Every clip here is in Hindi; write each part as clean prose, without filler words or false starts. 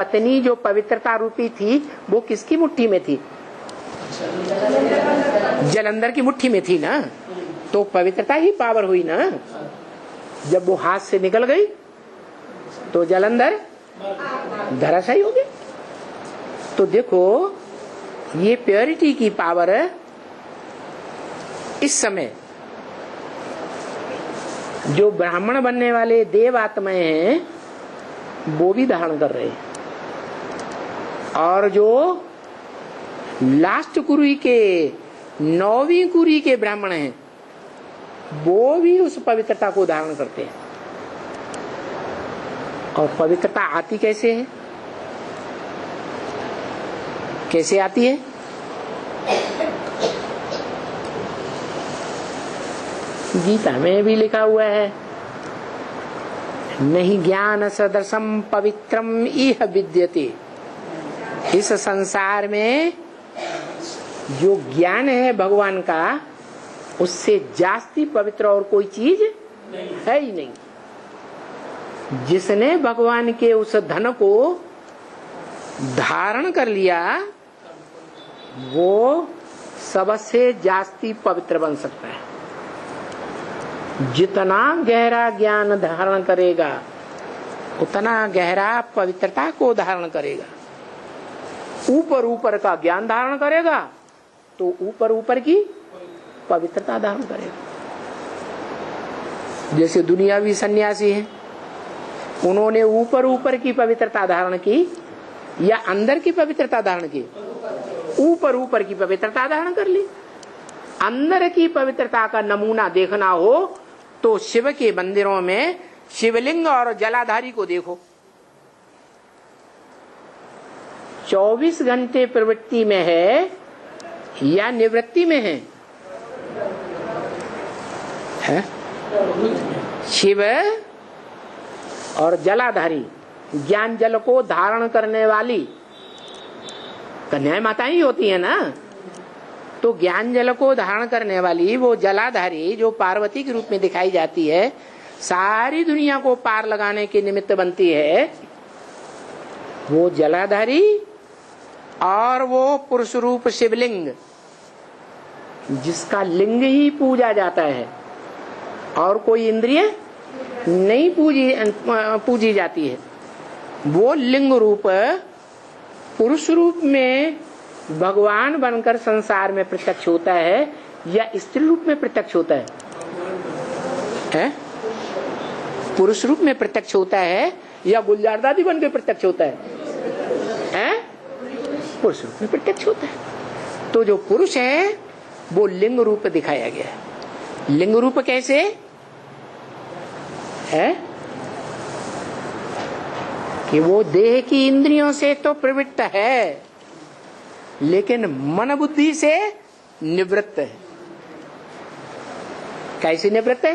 पत्नी जो पवित्रता रूपी थी वो किसकी मुट्ठी में थी? जलंधर की मुट्ठी में थी ना, तो पवित्रता ही पावर हुई ना। जब वो हाथ से निकल गई तो जलंधर धराशायी हो गई। तो देखो ये प्योरिटी की पावर इस समय जो ब्राह्मण बनने वाले देव आत्माएं हैं वो भी धारण कर रहे हैं, और जो लास्ट कुरी के 9वीं कुरी के ब्राह्मण हैं वो भी उस पवित्रता को धारण करते हैं। और पवित्रता आती कैसे है? कैसे आती है? गीता में भी लिखा हुआ है, नहीं ज्ञान सदृशम पवित्रम इह विद्यते। इस संसार में जो ज्ञान है भगवान का, उससे जास्ती पवित्र और कोई चीज है ही नहीं। जिसने भगवान के उस धन को धारण कर लिया वो सबसे जास्ती पवित्र बन सकता है। जितना गहरा ज्ञान धारण करेगा उतना गहरा पवित्रता को धारण करेगा। ऊपर ऊपर का ज्ञान धारण करेगा तो ऊपर ऊपर की पवित्रता धारण करेगा। जैसे दुनियावी सन्यासी हैं, उन्होंने ऊपर ऊपर की पवित्रता धारण की या अंदर की पवित्रता धारण की? ऊपर ऊपर की पवित्रता धारण कर ली। अंदर की पवित्रता का नमूना देखना हो तो शिव के मंदिरों में शिवलिंग और जलाधारी को देखो। 24 घंटे प्रवृत्ति में है या निवृत्ति में है? शिव और जलाधारी, ज्ञान जल को धारण करने वाली कन्याएं माताएं ही होती है ना। तो ज्ञान जल को धारण करने वाली वो जलाधारी जो पार्वती के रूप में दिखाई जाती है, सारी दुनिया को पार लगाने के निमित्त बनती है, वो जलाधारी और वो पुरुष रूप शिवलिंग जिसका लिंग ही पूजा जाता है और कोई इंद्रिय नहीं पूजी जाती है, वो लिंग रूप पुरुष रूप में भगवान बनकर संसार में प्रत्यक्ष होता है या स्त्री रूप में प्रत्यक्ष होता है? पुरुष रूप में प्रत्यक्ष होता है या गुलजार दादी बन के प्रत्यक्ष होता है? पुरुष रूप में प्रत्यक्ष होता है। तो जो पुरुष है वो लिंग रूप दिखाया गया है। लिंग रूप कैसे है? कि वो देह की इंद्रियों से तो प्रवृत्त है लेकिन मन बुद्धि से निवृत्त है। कैसे निवृत्त है?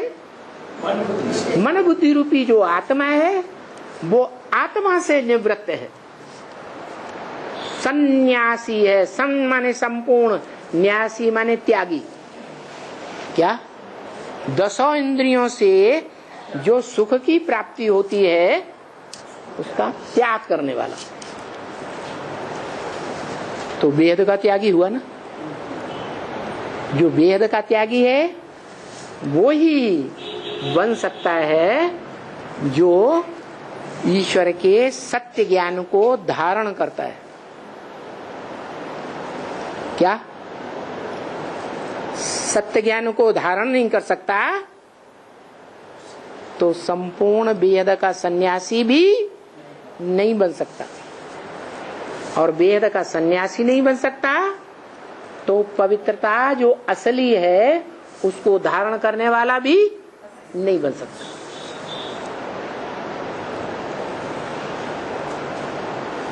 मन बुद्धि रूपी जो आत्मा है वो आत्मा से निवृत्त है, सन्यासी है। सन माने संपूर्ण, न्यासी माने त्यागी। क्या? 10 इंद्रियों से जो सुख की प्राप्ति होती है उसका त्याग करने वाला। तो वेद का त्यागी हुआ ना। जो वेद का त्यागी है वो ही बन सकता है जो ईश्वर के सत्य ज्ञान को धारण करता है। क्या? सत्य ज्ञान को धारण नहीं कर सकता तो संपूर्ण वेद का सन्यासी भी नहीं बन सकता, और वेद का सन्यासी नहीं बन सकता तो पवित्रता जो असली है उसको धारण करने वाला भी नहीं बन सकता।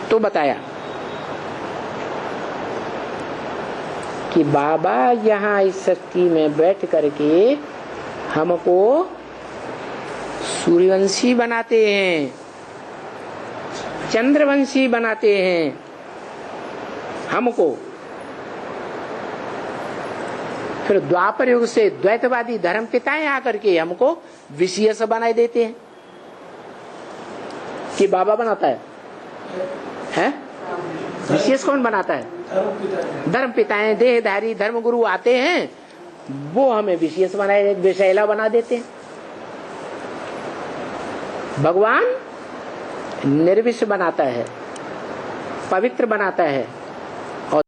तो बताया कि बाबा यहाँ इस सृष्टि में बैठ करके हमको सूर्यवंशी बनाते हैं, चंद्रवंशी बनाते हैं हमको। फिर द्वापर युग से द्वैतवादी धर्म पिताएं आकर के हमको विषय से बनाए देते हैं कि बाबा बनाता है। है? विशेष कौन बनाता है? धर्म पिताएं, देहधारी धर्म गुरु आते हैं, वो हमें विशेष बनाए, विषैला बना देते हैं। भगवान निर्विष बनाता है, पवित्र बनाता है,